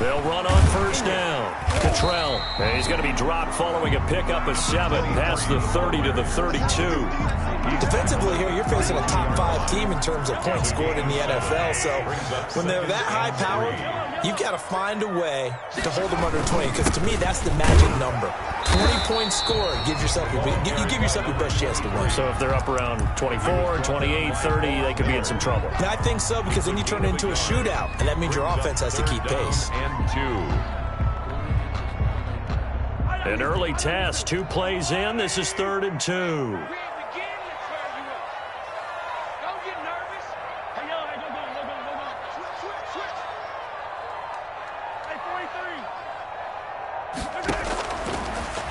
They'll run on first down. Cottrell. And he's going to be dropped following a pickup of 7 past the 30 to the 32. Defensively here, you're facing a top 5 team in terms of points scored in the NFL. So when they're that high powered, you've got to find a way to hold them under 20. Because to me, that's the magic number. 20 points scored, you give yourself your best chance to win. So if they're up around 24, 28, 30, they could be in some trouble. And I think so, because then you turn it into a shootout, and that means your offense has to keep pace. An early test, 2 plays in. This is 3rd and 2.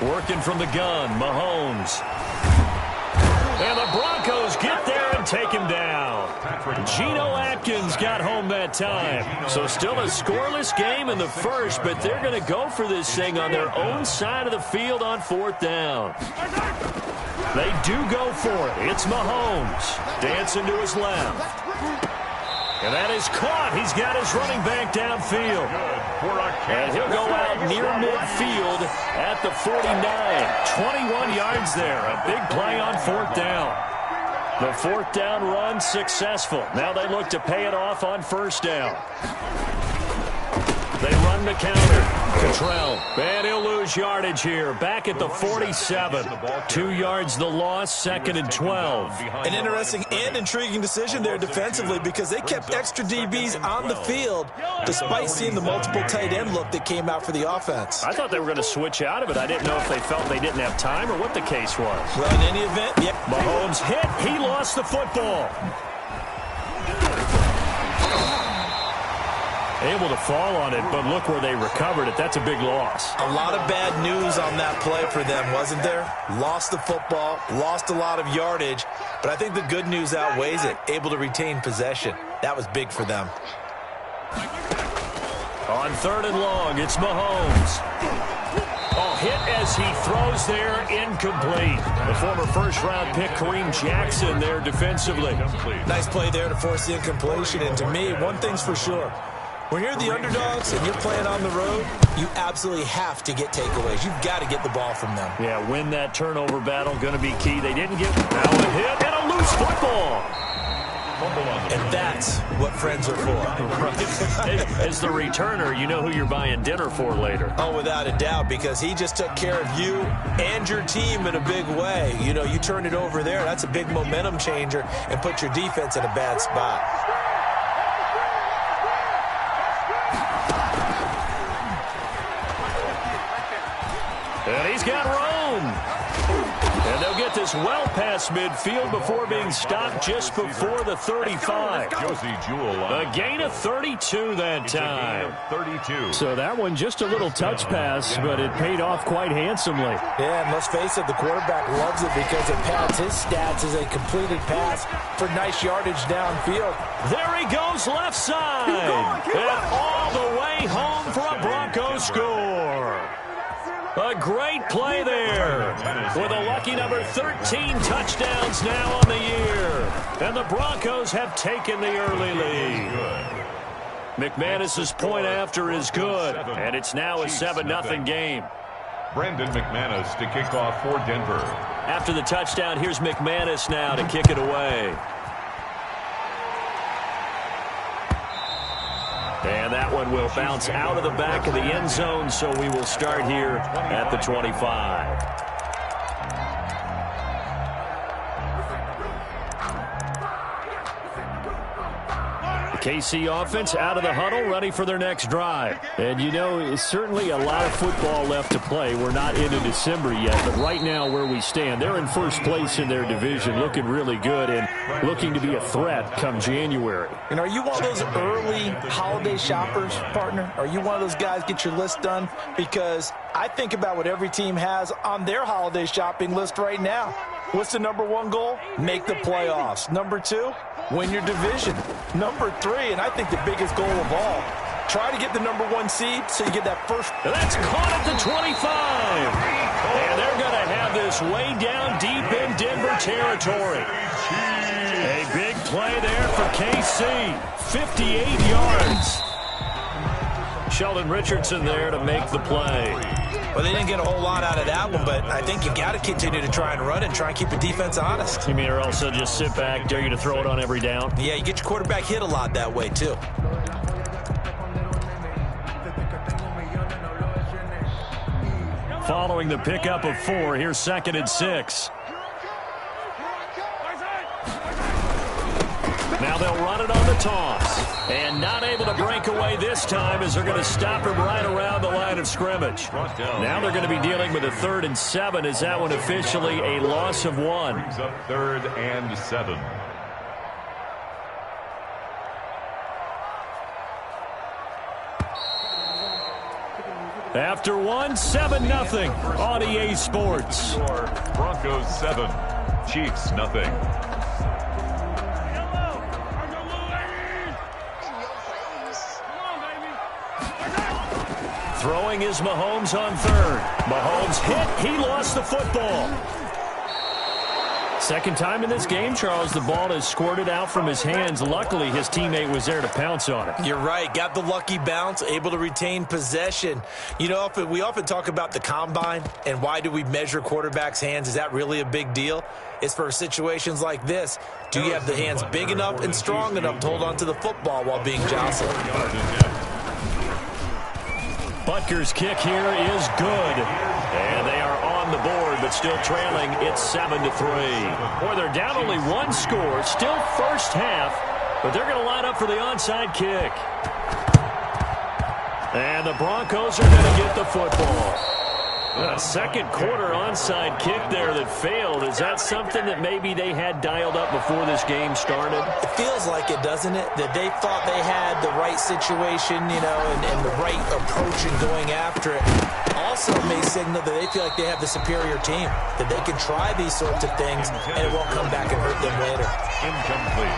Working from the gun, Mahomes. And the Broncos get there and take him down. Geno Atkins got home that time. So still a scoreless game in the first, but they're going to go for this thing on their own side of the field on 4th down. They do go for it. It's Mahomes. Dancing to his left. And that is caught. He's got his running back downfield. And he'll go out near midfield at the 49. 21 yards there. A big play on 4th down. The 4th down run successful. Now they look to pay it off on 1st down. They run the counter. Cottrell. And he'll lose yardage here. Back at the 47. 2 yards the loss, 2nd and 12. An interesting and intriguing decision there defensively, because they kept extra DBs on the field despite seeing the multiple tight end look that came out for the offense. I thought they were going to switch out of it. I didn't know if they felt they didn't have time or what the case was. Well, in any event, yeah. Mahomes hit. He lost the football. Able to fall on it, but look where they recovered it. That's a big loss. A lot of bad news on that play for them, wasn't there? Lost the football, lost a lot of yardage, but I think the good news outweighs it. Able to retain possession. That was big for them. On 3rd and long, it's Mahomes. Oh, hit as he throws there, incomplete. The former first-round pick, Kareem Jackson, there defensively. Nice play there to force the incompletion, and to me, one thing's for sure. When you're the underdogs and you're playing on the road, you absolutely have to get takeaways. You've got to get the ball from them. Yeah, win that turnover battle, going to be key. They didn't get now a hit and a loose football. And that's what friends are for. Right. As the returner, you know who you're buying dinner for later. Oh, without a doubt, because he just took care of you and your team in a big way. You know, you turned it over there. That's a big momentum changer and put your defense in a bad spot. And he's got room. And they'll get this well past midfield before being stopped just before the 35. A gain of 32 that time. 32. So that one just a little touch pass, but it paid off quite handsomely. Yeah, and let's face it, the quarterback loves it because it pads his stats as a completed pass for nice yardage downfield. There he goes left side. And all the way home for a Broncos score. A great play there with a lucky number 13 touchdowns now on the year. And the Broncos have taken the early lead. McManus's point after is good, and it's now a 7-0 game. Brandon McManus to kick off for Denver. After the touchdown, here's McManus now to kick it away. And that one will bounce out of the back of the end zone, so we will start here at the 25. KC offense out of the huddle, ready for their next drive. And, you know, it's certainly a lot of football left to play. We're not into December yet, but right now where we stand, they're in first place in their division, looking really good and looking to be a threat come January. And are you one of those early holiday shoppers, partner? Are you one of those guys get your list done? Because I think about what every team has on their holiday shopping list right now. What's the number one goal? Make the playoffs. Number two, win your division. Number three, and I think the biggest goal of all, try to get the number one seed so you get that first. That's caught at the 25. And they're going to have this way down deep in Denver territory. A big play there for KC. 58 yards. Sheldon Richardson there to make the play. Well, they didn't get a whole lot out of that one, but I think you got to continue to try and run and try and keep the defense honest. You mean or also just sit back, dare you to throw it on every down? Yeah, you get your quarterback hit a lot that way, too. Following the pickup of 4, here's 2nd and 6. Now they'll run it on the toss. And not able to break away this time as they're going to stop him right around the line of scrimmage. Now they're going to be dealing with a 3rd and 7. Is that one officially a loss of 1? Brings up 3rd and 7. After 1, 7-0 on EA Sports. Broncos 7, Chiefs nothing. Throwing is Mahomes on 3rd. Mahomes hit. He lost the football. Second time in this game, Charles, the ball has squirted out from his hands. Luckily, his teammate was there to pounce on it. You're right. Got the lucky bounce, able to retain possession. You know, we often talk about the combine and why do we measure quarterbacks' hands. Is that really a big deal? It's for situations like this. Do you have the hands big enough and strong enough to hold on to the football while being jostled? Butker's kick here is good. And they are on the board, but still trailing. It's 7-3. Boy, they're down only 1 score. Still first half, but they're going to line up for the onside kick. And the Broncos are going to get the football. A second quarter onside kick there that failed. Is that something that maybe they had dialed up before this game started? It feels like it, doesn't it? That they thought they had the right situation, you know, and the right approach in going after it. Also may signal that they feel like they have the superior team, that they can try these sorts of things, and it won't come back and hurt them later. Incomplete.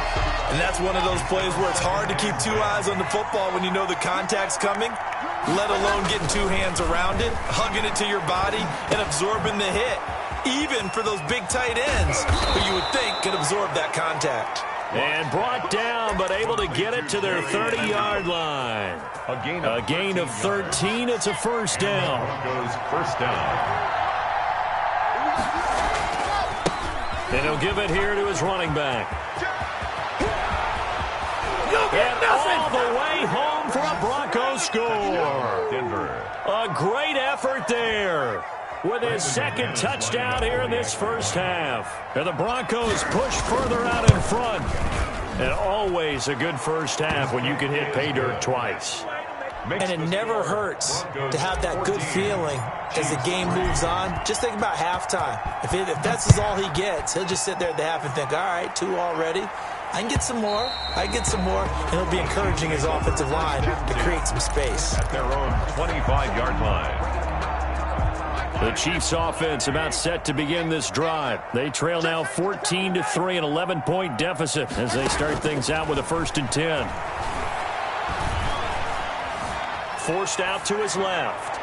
And that's one of those plays where it's hard to keep 2 eyes on the football when you know the contact's coming, let alone getting 2 hands around it, hugging it to your body, and absorbing the hit, even for those big tight ends who you would think could absorb that contact. And brought down, but able to get it to their 30-yard line. A gain of 13. It's a first down. Broncos first down. And he'll give it here to his running back. And all the way home for a Broncos score. Denver. A great effort there with his 2nd touchdown here in this first half. And the Broncos push further out in front. And always a good first half when you can hit pay dirt twice. And it never hurts to have that good feeling as the game moves on. Just think about halftime. If that's all he gets, he'll just sit there at the half and think, all right, 2 already. I can get some more. And he'll be encouraging his offensive line to create some space. At their own 25-yard line. The Chiefs offense about set to begin this drive. They trail now 14-3, an 11-point deficit as they start things out with a 1st and 10. Forced out to his left.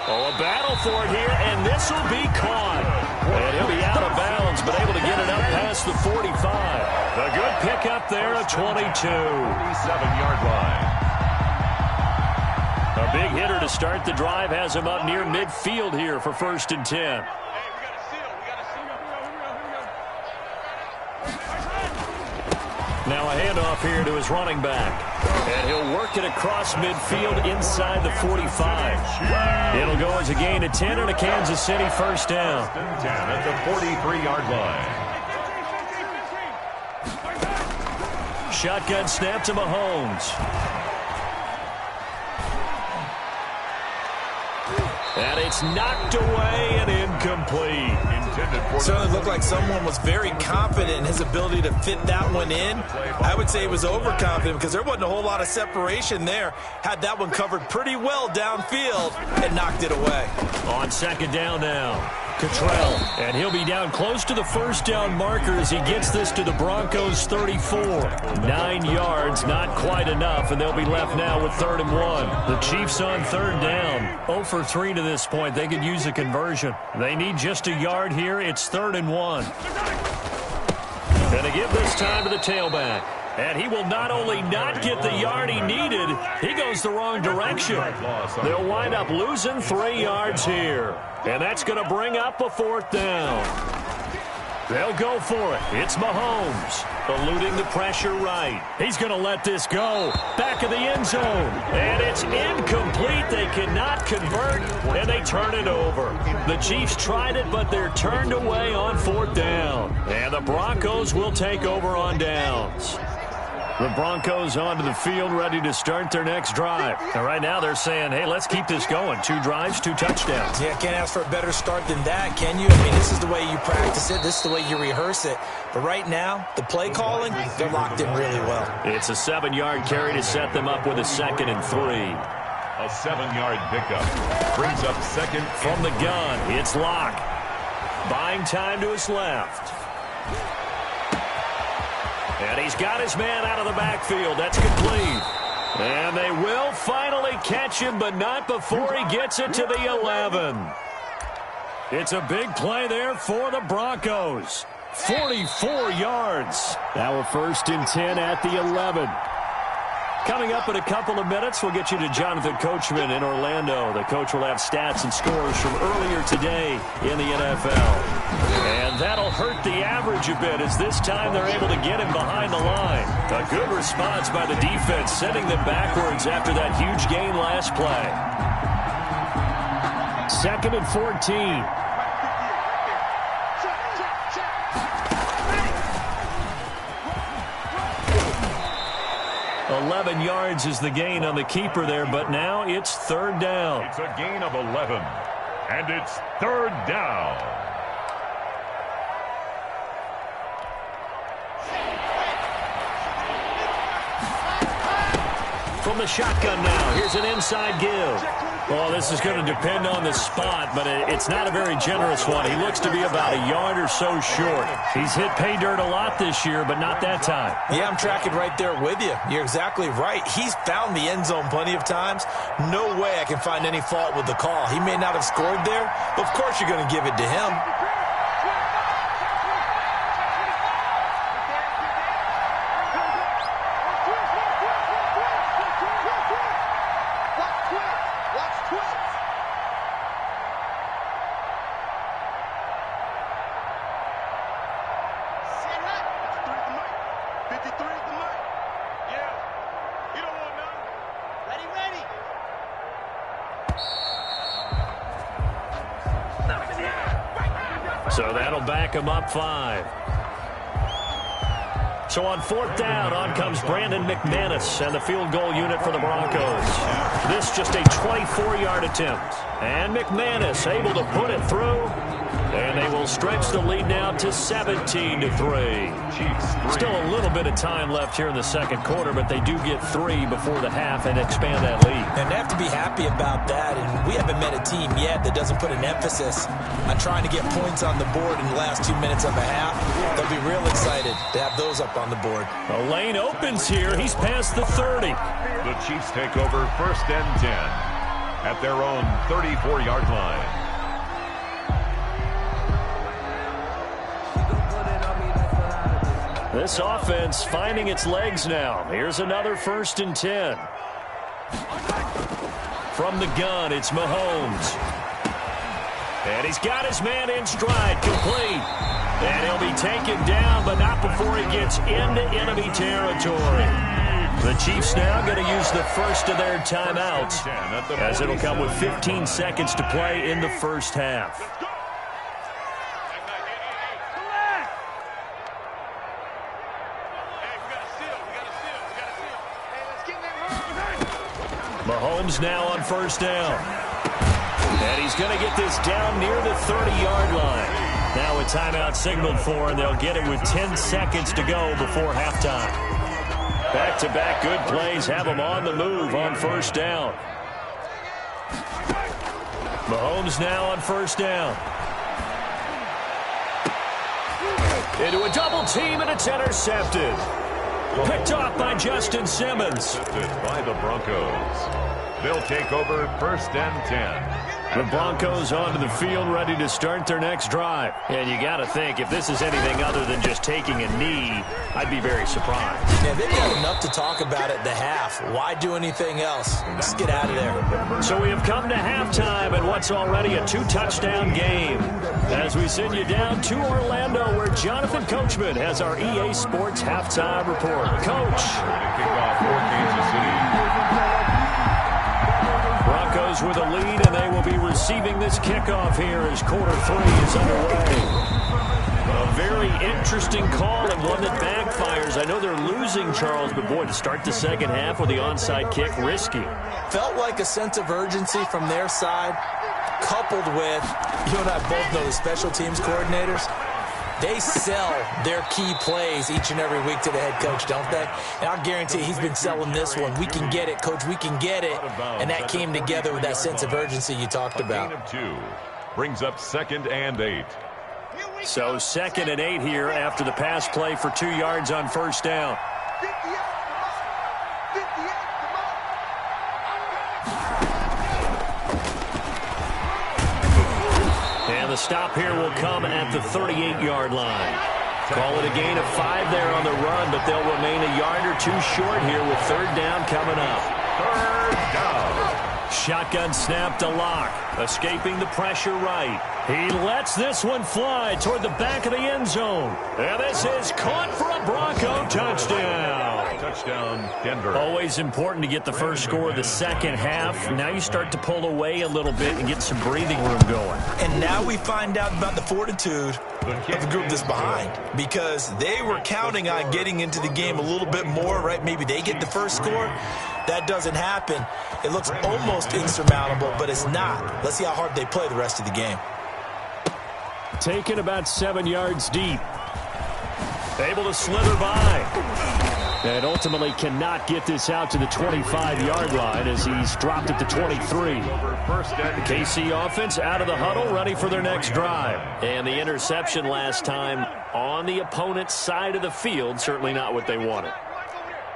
Oh, a battle for it here, and this will be caught. And he'll be out of bounds, but able to get it up past the 45. A good pickup there, a 22. 37-yard line. A big hitter to start the drive has him up near midfield here for 1st and 10. Now a handoff here to his running back. And he'll work it across midfield inside the 45. It'll go as a gain of 10 and a Kansas City first down. 10 at the 43-yard line. Shotgun snap to Mahomes. And it's knocked away and incomplete. Certainly looked like someone was very confident in his ability to fit that one in. I would say he was overconfident because there wasn't a whole lot of separation there. Had that one covered pretty well downfield and knocked it away. On 2nd down now, Cottrell. And he'll be down close to the first down marker as he gets this to the Broncos 34. 9 yards, not quite enough, and they'll be left now with 3rd and 1. The Chiefs on 3rd down. 0 for 3 to this point. They could use a conversion. They need just a yard here. It's 3rd and 1. Going to give this time to the tailback. And he will not only not get the yard he needed, he goes the wrong direction. They'll wind up losing 3 yards here. And that's going to bring up a 4th down. They'll go for it. It's Mahomes, eluding the pressure right. He's going to let this go. Back of the end zone. And it's incomplete. They cannot convert, and they turn it over. The Chiefs tried it, but they're turned away on 4th down. And the Broncos will take over on downs. The Broncos onto the field, ready to start their next drive. And right now they're saying, hey, let's keep this going. 2 drives, 2 touchdowns. Yeah, can't ask for a better start than that, can you? I mean, this is the way you practice it. This is the way you rehearse it. But right now, the play calling, they're locked in really well. It's a 7-yard carry to set them up with a 2nd and 3. A 7-yard pickup brings up 2nd from the gun. It's Locke. Buying time to his left. And he's got his man out of the backfield. That's complete. And they will finally catch him, but not before he gets it to the 11. It's a big play there for the Broncos. 44 yards. Now a 1st and 10 at the 11. Coming up in a couple of minutes, we'll get you to Jonathan Coachman in Orlando. The coach will have stats and scores from earlier today in the NFL. And that'll hurt the average a bit as this time they're able to get him behind the line. A good response by the defense, sending them backwards after that huge gain last play. 2nd and 14. 11 yards is the gain on the keeper there, but now it's 3rd down. It's a gain of 11, and it's 3rd down. From the shotgun now, here's an inside give. Well, this is going to depend on the spot, but it's not a very generous one. He looks to be about a yard or so short. He's hit pay dirt a lot this year, but not that time. Yeah, I'm tracking right there with you. You're exactly right. He's found the end zone plenty of times. No way I can find any fault with the call. He may not have scored there, but of course you're going to give it to him. So that'll back him up 5. So on 4th down, on comes Brandon McManus and the field goal unit for the Broncos. This just a 24-yard attempt. And McManus able to put it through. And they will stretch the lead now to 17-3. Still a little bit of time left here in the 2nd quarter, but they do get 3 before the half and expand that lead. And they have to be happy about that. And we haven't met a team yet that doesn't put an emphasis on trying to get points on the board in the last 2 minutes of a half. They'll be real excited to have those up on the board. A lane opens here. He's past the 30. The Chiefs take over 1st and 10 at their own 34-yard line. This offense finding its legs now. Here's another 1st and 10. From the gun, it's Mahomes. And he's got his man in stride, complete. And he'll be taken down, but not before he gets into enemy territory. The Chiefs now going to use the first of their timeouts, as it'll come with 15 seconds to play in the 1st half. Mahomes now on 1st down. And he's going to get this down near the 30-yard line. Now a timeout signaled for, and they'll get it with 10 seconds to go before halftime. Back-to-back good plays have them on the move on 1st down. Mahomes now on 1st down. Into a double team, and it's intercepted. Picked off by Justin Simmons. By the Broncos. They'll take over 1st and 10 The Broncos onto the field ready to start their next drive. And you got to think, if this is anything other than just taking a knee, I'd be very surprised. Yeah, they've got enough to talk about at the half. Why do anything else? Let's get out of there. So we have come to halftime in what's already a 2-touchdown game. As we send you down to Orlando, where Jonathan Coachman has our EA Sports halftime report. Coach. Kickoff for Kansas City. Broncos with a lead, and they will be receiving this kickoff here as quarter 3 is underway. A very interesting call and one that backfires. I know they're losing, Charles, but boy, to start the second half with the onside kick, risky. Felt like a sense of urgency from their side, coupled with, you and I both know the special teams coordinators. They sell their key plays each and every week to the head coach, don't they? And I'll guarantee he's been selling this one. We can get it, Coach. We can get it. And that came together with that sense of urgency you talked about. Gain of 2 brings up 2nd and 8. So 2nd and 8 here after the pass play for 2 yards on first down. And the stop here will come at the 38-yard line. Call it a gain of 5 there on the run, but they'll remain a yard or 2 short here with 3rd down coming up. 3rd down. Shotgun snap to Locke, escaping the pressure right. He lets this one fly toward the back of the end zone. And this is caught for a Bronco touchdown. Touchdown, Denver. Always important to get the first score of the second half. Now you start to pull away a little bit and get some breathing room going. And now we find out about the fortitude of the group that's behind, because they were counting on getting into the game a little bit more, right? Maybe they get the first score. That doesn't happen. It looks almost insurmountable, but it's not. Let's see how hard they play the rest of the game. Taken about 7 yards deep. Able to slither by. And ultimately cannot get this out to the 25-yard line as he's dropped at the 23. The KC offense out of the huddle, ready for their next drive. And the interception last time on the opponent's side of the field, certainly not what they wanted.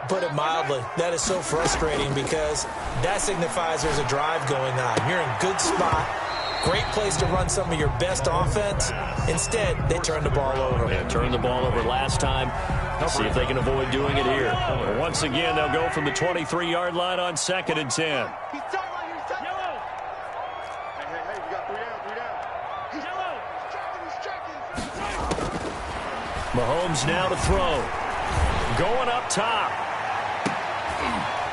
Put it mildly, that is so frustrating because that signifies there's a drive going on. You're in good spot. Great place to run some of your best offense. Instead, they turned the ball over. Yeah, turned the ball over last time. See if they can avoid doing it here. Once again, they'll go from the 23-yard line on 2nd and 10. Mahomes now to throw. Going up top.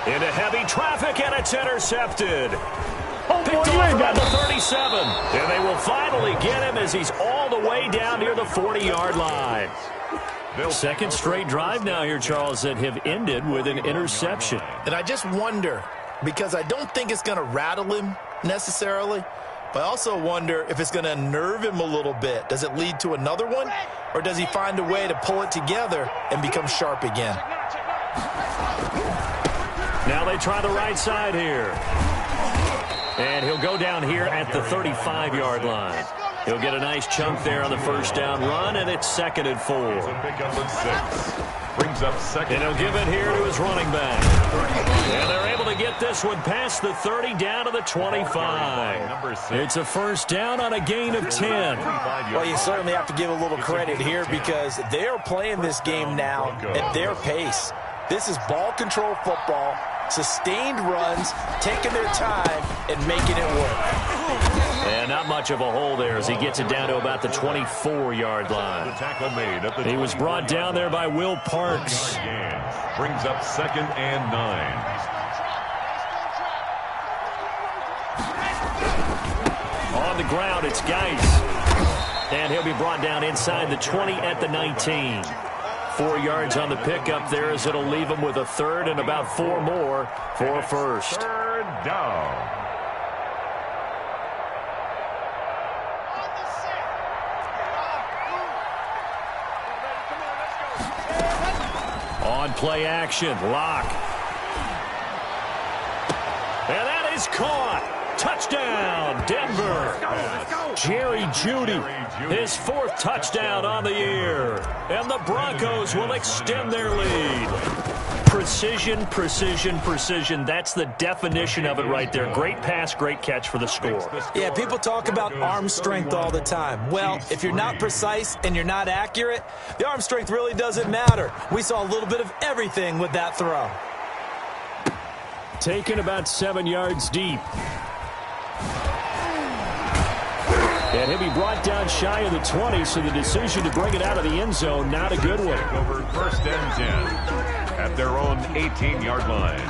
Into heavy traffic, and it's intercepted. Picked off around the 37. And they will finally get him as he's all the way down near the 40-yard line. Second straight drive now here, Charles, that have ended with an interception. And I just wonder, because I don't think it's going to rattle him necessarily, but I also wonder if it's going to unnerve him a little bit. Does it lead to another one, or does he find a way to pull it together and become sharp again? Now they try the right side here. And he'll go down here at the 35-yard line. He'll get a nice chunk there on the first down run, and it's 2nd and 4. Pickup of 6. Brings up 2nd. And he'll give it here to his running back. And they're able to get this one past the 30 down to the 25. It's a first down on a gain of 10. Well, you certainly have to give a little credit here because they're playing this game now at their pace. This is ball control football, sustained runs, taking their time, and making it work. And not much of a hole there as he gets it down to about the 24-yard line. He was brought down there by Will Parks. Brings up 2nd and 9. On the ground, it's Geis. And he'll be brought down inside the 20 at the 19. 4 yards on the pickup there as it'll leave him with a 3rd and about 4 more for a first. 3rd down. On play action, Locke. And that is caught. Touchdown, Denver. Jerry Jeudy, his 4th touchdown on the year. And the Broncos will extend their lead. Precision, precision, precision. That's the definition of it right there. Great pass, great catch for the score. Yeah, people talk about arm strength all the time. Well, if you're not precise and you're not accurate, the arm strength really doesn't matter. We saw a little bit of everything with that throw. Taken about 7 yards deep. And he'll be brought down shy of the 20, so the decision to bring it out of the end zone, not a good one. Over 1st and 10 at their own 18-yard line.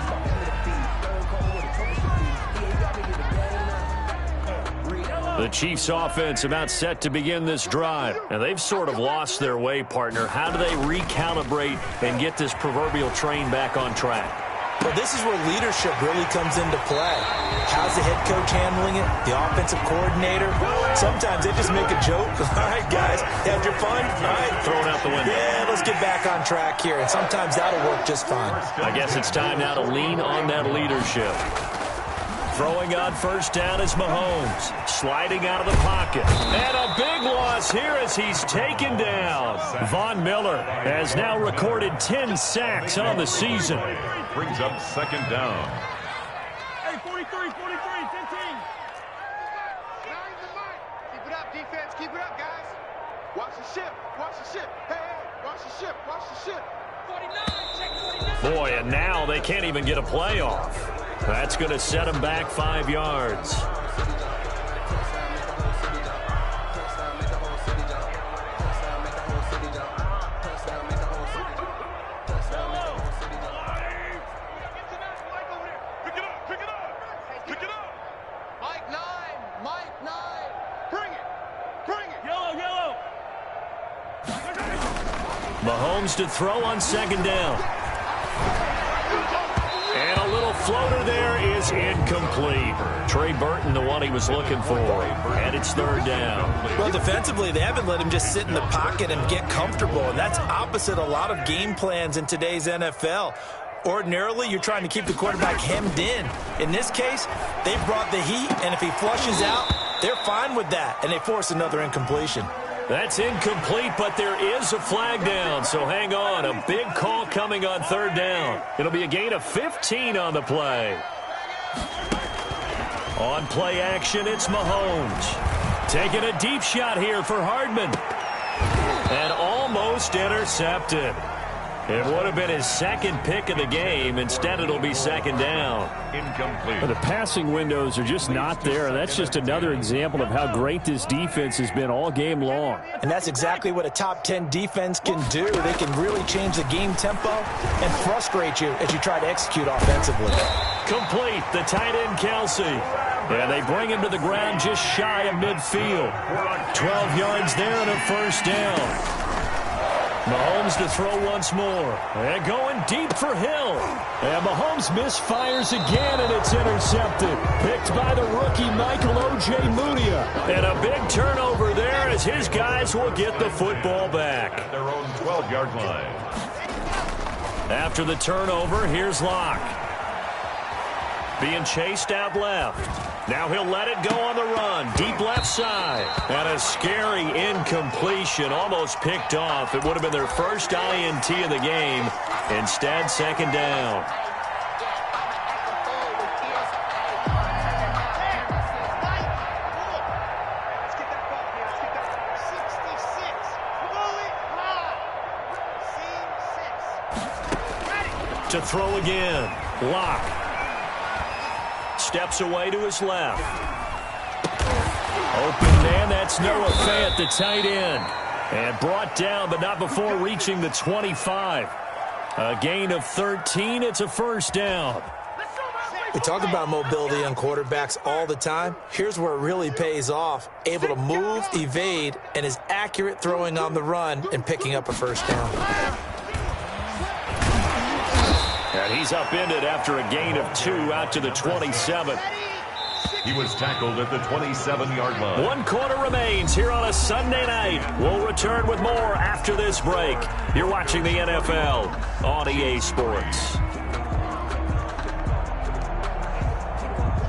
The Chiefs offense about set to begin this drive. And they've sort of lost their way, partner. How do they recalibrate and get this proverbial train back on track? Well, this is where leadership really comes into play. How's the head coach handling it? The offensive coordinator? Sometimes they just make a joke. All right, guys, had your fun? All right. Throw it out the window. Yeah, let's get back on track here. And sometimes that'll work just fine. I guess it's time now to lean on that leadership. Throwing on 1st down is Mahomes. Sliding out of the pocket. And a big loss here as he's taken down. Von Miller has now recorded 10 sacks on the season. Brings up 2nd down. Hey, 43, 10 team. Keep it up, defense. Keep it up, guys. Watch the ship. Watch the ship. Hey, watch the ship. Watch the ship. 49, check 49. Boy, and now they can't even get a play off. That's going to set them back 5 yards. Mahomes to throw on 2nd down. And a little floater there is incomplete. Trey Burton, the one he was looking for. And it's 3rd down. Well, defensively, they haven't let him just sit in the pocket and get comfortable. And that's opposite a lot of game plans in today's NFL. Ordinarily, you're trying to keep the quarterback hemmed in. In this case, they brought the heat, and if he flushes out, they're fine with that, and they force another incompletion. That's incomplete, but there is a flag down, so hang on. A big call coming on 3rd down. It'll be a gain of 15 on the play. On play action, it's Mahomes. Taking a deep shot here for Hardman. And almost intercepted. It would have been his 2nd pick of the game. Instead, it'll be 2nd down. Incomplete. The passing windows are just not there. That's just another example of how great this defense has been all game long. And that's exactly what a top 10 defense can do. They can really change the game tempo and frustrate you as you try to execute offensively. Complete, the tight end Kelsey. And they bring him to the ground just shy of midfield. 12 yards there and a 1st down. Mahomes to throw once more. And going deep for Hill. And Mahomes misfires again, and it's intercepted. Picked by the rookie Michael Ojemudia. And a big turnover there as his guys will get the football back. At their own 12-yard line. After the turnover, here's Locke. Being chased out left. Now he'll let it go on the run. Deep left side. And a scary incompletion. Almost picked off. It would have been their first INT of the game. Instead, 2nd down. To throw again. Locke. Steps away to his left. Open man, that's Noah Fant, the tight end. And brought down, but not before reaching the 25. A gain of 13, it's a 1st down. We talk about mobility on quarterbacks all the time. Here's where it really pays off. Able to move, evade, and is accurate throwing on the run and picking up a 1st down. And he's upended after a gain of 2 out to the 27. He was tackled at the 27-yard line. 1 quarter remains here on a Sunday night. We'll return with more after this break. You're watching the NFL on EA Sports.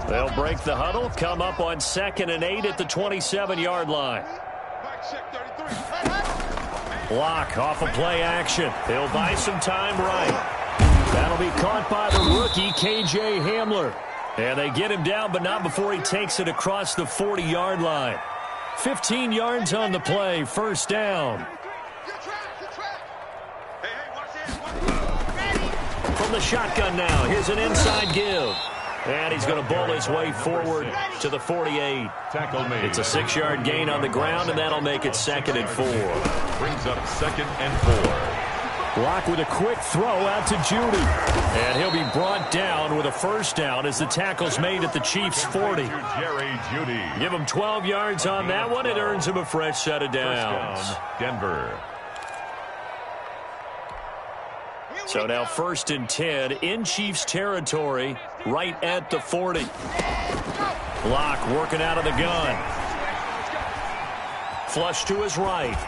They'll break the huddle, come up on 2nd and 8 at the 27-yard line. Block off of play action. He'll buy some time right. That'll be caught by the rookie, K.J. Hamler. And they get him down, but not before he takes it across the 40-yard line. 15 yards on the play, first down. From the shotgun now, here's an inside give. And he's going to bowl his way forward to the 48. It's a 6-yard gain on the ground, and that'll make it 2nd and 4. Brings up 2nd and 4. Block with a quick throw out to Judy. And he'll be brought down with a first down as the tackle's made at the Chiefs' 40. Jerry Judy. Give him 12 yards on that one. It earns him a fresh set of downs. Denver. So now 1st and 10 in Chiefs territory right at the 40. Block working out of the gun. Flush to his right.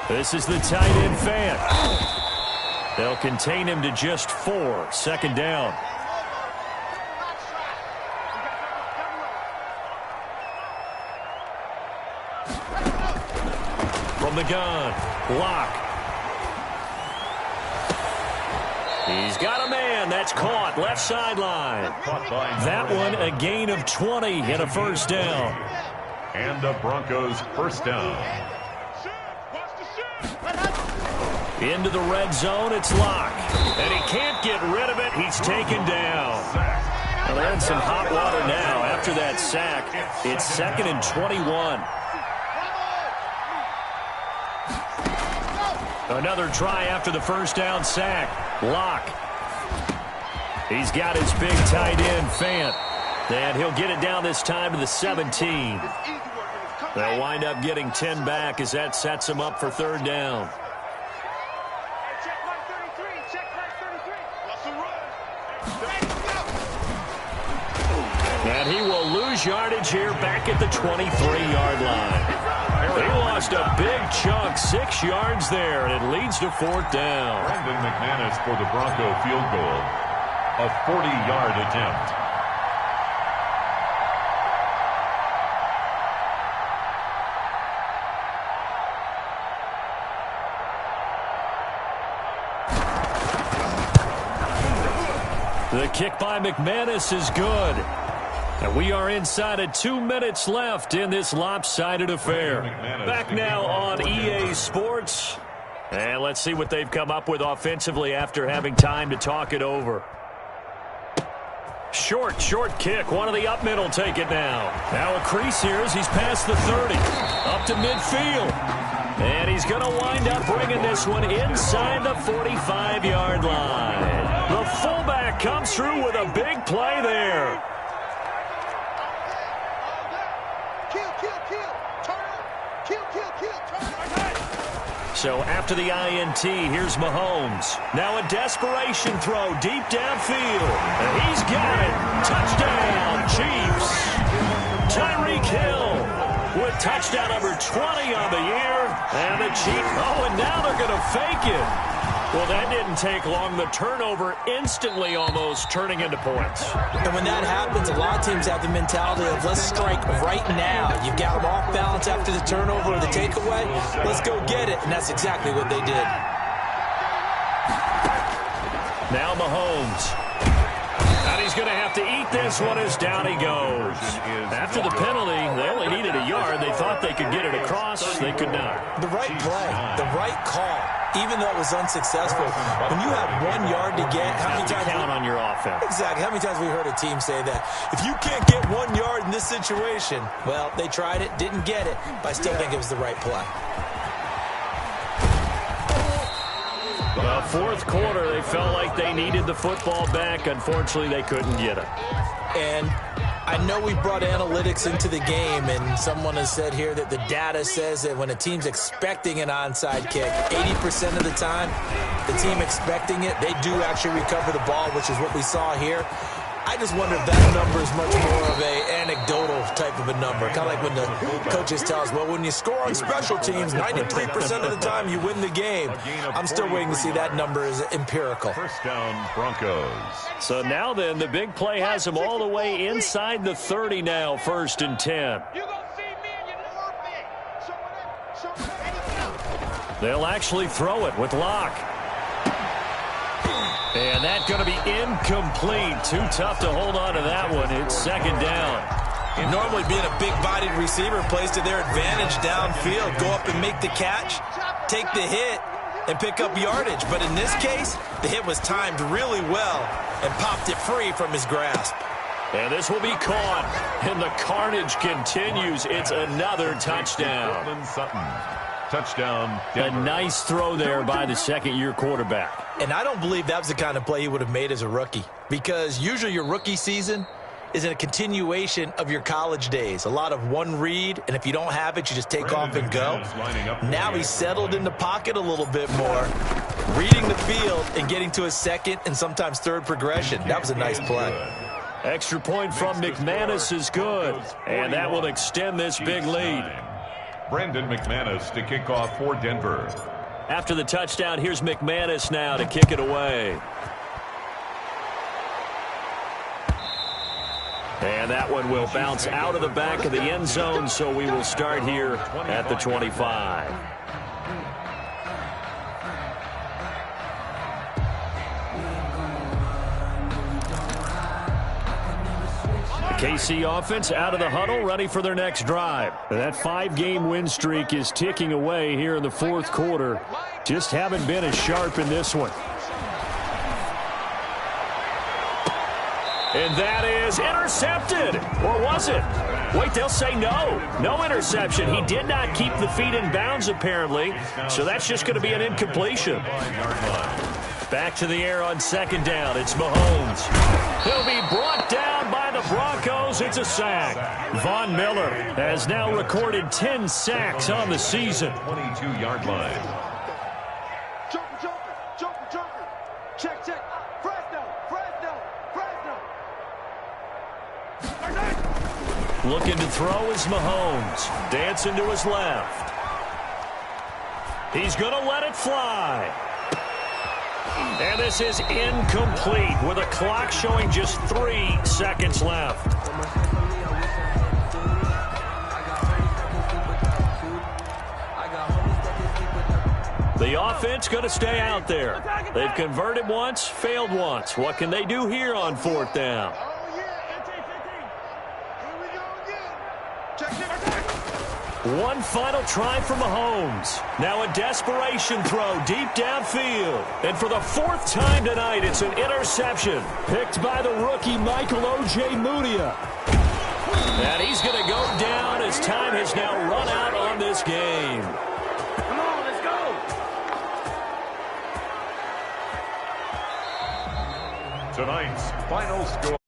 This is the tight end Fant. They'll contain him to just 4. 2nd down. From the gun. Block. He's got a man. That's caught. Left sideline. That one a gain of 20 and a first down. And the Broncos first down. Into the red zone, it's Locke. And he can't get rid of it. He's taken down. Well, they're in some hot water now after that sack. It's 2nd and 21. Another try after the first down sack. Locke. He's got his big tight end, Fant. And he'll get it down this time to the 17. They'll wind up getting 10 back as that sets him up for 3rd down. And he will lose yardage here back at the 23-yard line. He lost a big chunk, 6 yards there, and it leads to 4th down. Brandon McManus for the Bronco field goal. A 40-yard attempt. The kick by McManus is good. And we are inside of 2 minutes left in this lopsided affair. Back now on EA Sports. And let's see what they've come up with offensively after having time to talk it over. Short kick. One of the up middle take it now. Now a crease here as he's past the 30. Up to midfield. And he's going to wind up bringing this one inside the 45-yard line. The fullback comes through with a big play there. So after the INT, here's Mahomes. Now a desperation throw deep downfield. And he's got it. Touchdown, Chiefs. Tyreek Hill with touchdown number 20 on the year. And the Chiefs, and now they're going to fake it. Well, that didn't take long. The turnover instantly almost turning into points. And when that happens, a lot of teams have the mentality of let's strike right now. You've got them off balance after the turnover or the takeaway. Let's go get it. And that's exactly what they did. Now Mahomes. And he's going to have to eat this one as down he goes. After the penalty, they only needed a yard. They thought they could get it across. They could not. The right play, the right call. Even though it was unsuccessful, when you have 1 yard to get, how many times count on your offense? Exactly. How many times have we heard a team say that? If you can't get 1 yard in this situation, well, they tried it, didn't get it, but I still think it was the right play. The 4th quarter, they felt like they needed the football back. Unfortunately, they couldn't get it. And I know we brought analytics into the game, and someone has said here that the data says that when a team's expecting an onside kick, 80% of the time, the team expecting it, they do actually recover the ball, which is what we saw here. I just wonder if that number is much more of a anecdotal type of a number. Kind of like when the coaches tell us, well, when you score on special teams, 93% of the time you win the game. I'm still waiting to see that number is empirical. First down, Broncos. So now then, the big play has them all the way inside the 30 now, 1st and 10. They'll actually throw it with Locke. And that's going to be incomplete. Too tough to hold on to that one. It's 2nd down. Normally being a big-bodied receiver plays to their advantage downfield. Go up and make the catch, take the hit, and pick up yardage. But in this case, the hit was timed really well and popped it free from his grasp. And this will be caught. And the carnage continues. It's another touchdown. Courtland Sutton. Touchdown, Denver. A nice throw there by the second-year quarterback. And I don't believe that was the kind of play he would have made as a rookie, because usually your rookie season is a continuation of your college days. A lot of one read, and if you don't have it, you just take off and go. Now he's settled in the pocket a little bit more, reading the field and getting to his second and sometimes third progression. That was a nice play. Extra point from McManus is good, and that will extend this big lead. Brandon McManus to kick off for Denver. After the touchdown, here's McManus now to kick it away. And that one will bounce out of the back of the end zone, so we will start here at the 25. KC offense out of the huddle, ready for their next drive. That 5-game win streak is ticking away here in the 4th quarter. Just haven't been as sharp in this one. And that is intercepted. Or was it? Wait, they'll say no. No interception. He did not keep the feet in bounds, apparently. So that's just going to be an incompletion. Back to the air on 2nd down. It's Mahomes. He'll be brought down by the Broncos. It's a sack. Von Miller has now recorded 10 sacks on the season. 22-yard line. Jumper. Check. Fresno. Looking to throw is Mahomes. Dancing to his left. He's going to let it fly. And this is incomplete with a clock showing just 3 seconds left. The offense going to stay out there. They've converted once, failed once. What can they do here on 4th down? One final try for Mahomes. Now a desperation throw deep downfield. And for the 4th time tonight, it's an interception. Picked by the rookie Michael O.J. Mudia. And he's going to go down as time has now run out on this game. Come on, let's go. Tonight's final score.